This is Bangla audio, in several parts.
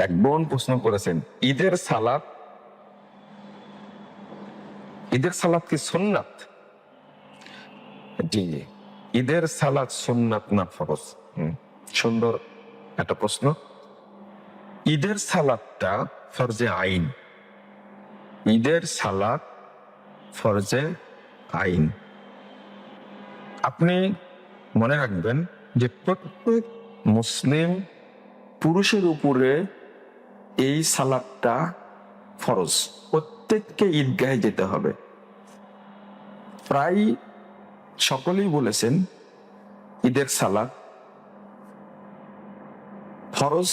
এক বোন প্রশ্ন করেছেন, ঈদের সালাত কি সুন্নাত? জি, ঈদের সালাত সুন্নাত না ফরজ? সুন্দর একটা প্রশ্ন। ঈদের সালাতটা ফরজে আইন। ঈদের সালাত ফরজে আইন। আপনি মনে রাখবেন যে প্রত্যেক মুসলিম পুরুষের উপরে এই সালাতটা ফরজ। প্রত্যেককে ঈদগাহে যেতে হবে। প্রায় সকলেই বলেছেন ঈদের সালাত ফরজ,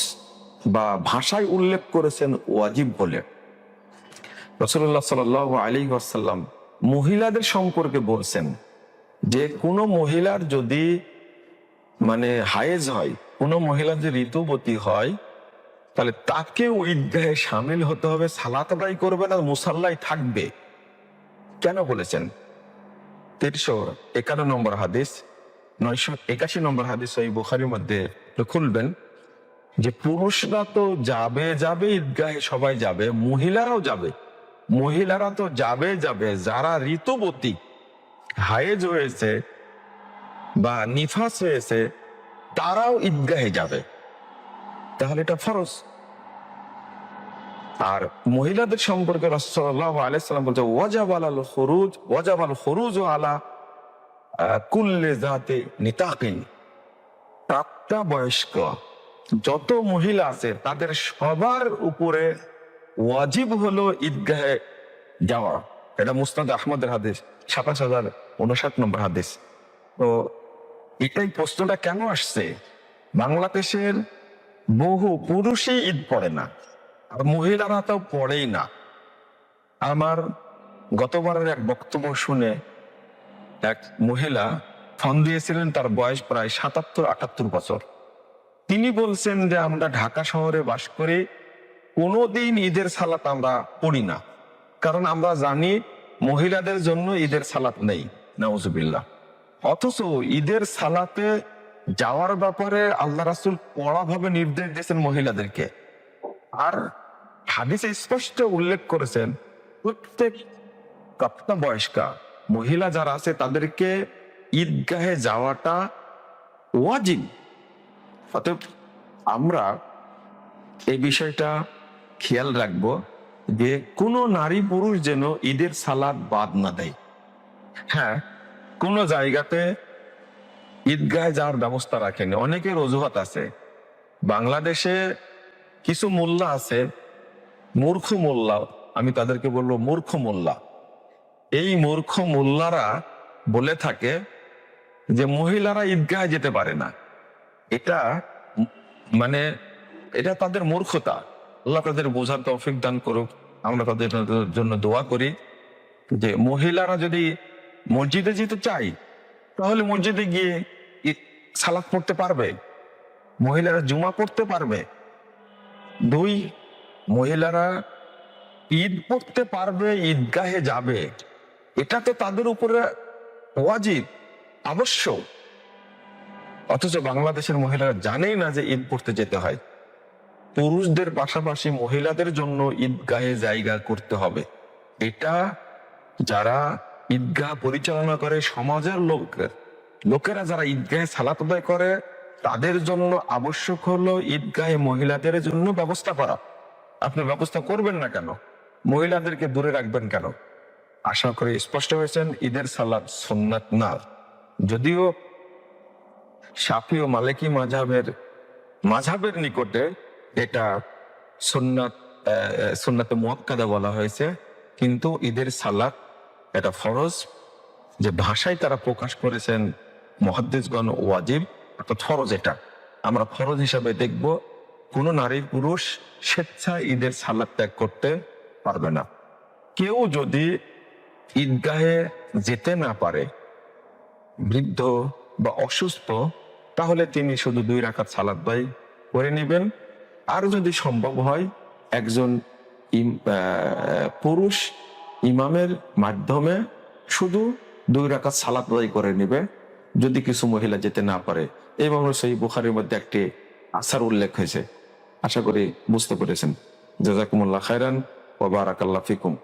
বা ভাষায় উল্লেখ করেছেন ওয়াজিব বলে। রাসূলুল্লাহ সাল্লাল্লাহু আলাইহি ওয়াসাল্লাম মহিলাদের সম্পর্কে বলছেন যে কোনো মহিলার যদি হায়েজ হয়, কোনো মহিলা যে ঋতুবতী হয়, তাহলে তাকেও ঈদগাহে সামিল হতে হবে, সালাত আদায় করবে না, মুসাল্লায় থাকবে। কেন বলেছেন? 351 নম্বর হাদিস, 981 নম্বর হাদিস সহিহ বুখারীর মধ্যে খুলবেন যে পুরুষরা তো যাবে ঈদগাহে, সবাই যাবে, মহিলারাও যাবে। মহিলারা তো যাবে যারা ঋতুবতী, হায়েজ হয়েছে বা নিফাস হয়েছে, তারাও ঈদগাহে যাবে। তাহলে এটা ফরজ। আর মহিলাদের সম্পর্কে রাসূল সাল্লাল্লাহু আলাইহি ওয়াসাল্লাম বলছে ওয়াজাবাল খুরুজ আলা কুল্লি যাতি নিতাকিন। প্রাপ্তবয়স্ক যত মহিলা আছে তাদের সবার উপরে ওয়াজিব হলো ঈদগাহে যাওয়া। এটা মুসনাদ আহমদের হাদিস, 27059 নম্বর হাদিস। তো এটাই প্রশ্নটা কেন আসছে, বাংলাদেশের বহু পুরুষই ঈদ পড়ে না, আর মহিলারা তো পড়েই না। আমার গতবারের এক বক্তব্য শুনে এক মহিলা ফোন দিয়েছিলেন, তার বয়স প্রায় 77-78 বছর। তিনি বলছেন যে আমরা ঢাকা শহরে বাস করি, কোনোদিন ঈদের সালাত আমরা পড়ি না, কারণ আমরা জানি মহিলাদের জন্য ঈদের সালাত নেই। নাউজুবিল্লাহ। অথচ ঈদের সালাতে যাওয়ার ব্যাপারে আল্লাহ রাসূল কড়াভাবে নির্দেশ দিয়েছেন মহিলাদেরকে। আর হাদিসে স্পষ্ট উল্লেখ করেছেন প্রত্যেক প্রাপ্তবয়স্কা মহিলা যারা আছে তাদেরকে ঈদগাহে যাওয়াটা ওয়াজিব। অতএব আমরা এই বিষয়টা খেয়াল রাখবো যে কোনো নারী পুরুষ যেন ঈদের সালাত বাদ না দেয়। হ্যাঁ, কোনো জায়গাতে ঈদগাহে যাওয়ার ব্যবস্থা রাখেনি, অনেকের অজুহাত আছে। বাংলাদেশে কিছু মোল্লা আছে, মূর্খ মোল্লা, আমি তাদেরকে বলবো মূর্খ মোল্লা। এই মূর্খ মোল্লারা বলে থাকে যে মহিলারা ঈদগাহে যেতে পারে না। এটা এটা তাদের মূর্খতা। আল্লাহ তাদের বোঝার তৌফিক দান করুক। আমরা তাদের জন্য দোয়া করি যে মহিলারা যদি মসজিদে যেতে চায় তাহলে মসজিদে গিয়ে সালাত পড়তে পারবে, মহিলারা জুমা পড়তে পারবে। 2, মহিলারা ঈদ পড়তে পারবে, ঈদগাহে যাবে, এটা তো তাদের উপরে ওয়াজিব, আবশ্যক। অথচ বাংলাদেশের মহিলারা জানেই না যে ঈদ পড়তে যেতে হয়। পুরুষদের পাশাপাশি মহিলাদের জন্য ঈদগাহে জায়গা করতে হবে। এটা যারা ঈদগাহ পরিচালনা করে, সমাজের লোকেরা যারা ঈদগাহে সালাত আদায় করে, তাদের জন্য আবশ্যক হলো ঈদগাহে মহিলাদের জন্য ব্যবস্থা করা। আপনি ব্যবস্থা করবেন না কেন? মহিলাদেরকে দূরে রাখবেন কেন? আশা করি স্পষ্ট হয়েছেন, ঈদের সালাত সুন্নাত না। যদিও শাফি ও মালিকি মাযহাবের নিকটে এটা সুন্নাতে মুআক্কাদা বলা হয়েছে, কিন্তু ঈদের সালাত এটা ফরজ। যে ভাষায় তারা প্রকাশ করেছেন মুহাদ্দিসগণ ওয়াজিব, অর্থাৎ ফরজ। এটা আমরা ফরজ হিসাবে দেখব। কোনো নারী পুরুষ স্বেচ্ছায় ঈদের সালাত ত্যাগ করতে পারবে না। কেউ যদি ঈদগাহে যেতে না পারে, বৃদ্ধ বা অসুস্থ, তাহলে তিনি শুধু 2 রাকাত সালাত আদায় করে নেবেন। আর যদি সম্ভব হয় একজন পুরুষ ইমামের মাধ্যমে শুধু 2 রাকাত সালাত আদায় করে নেবে, যদি কিছু মহিলা যেতে না পারে। এবং সহিহ বুখারীর মধ্যে একটি আসার উল্লেখ হয়েছে, আশা করি বুঝতে পেরেছেন। জাযাকুমুল্লাহ খাইরান ওয়া বারাকাল্লাহু ফিকুম।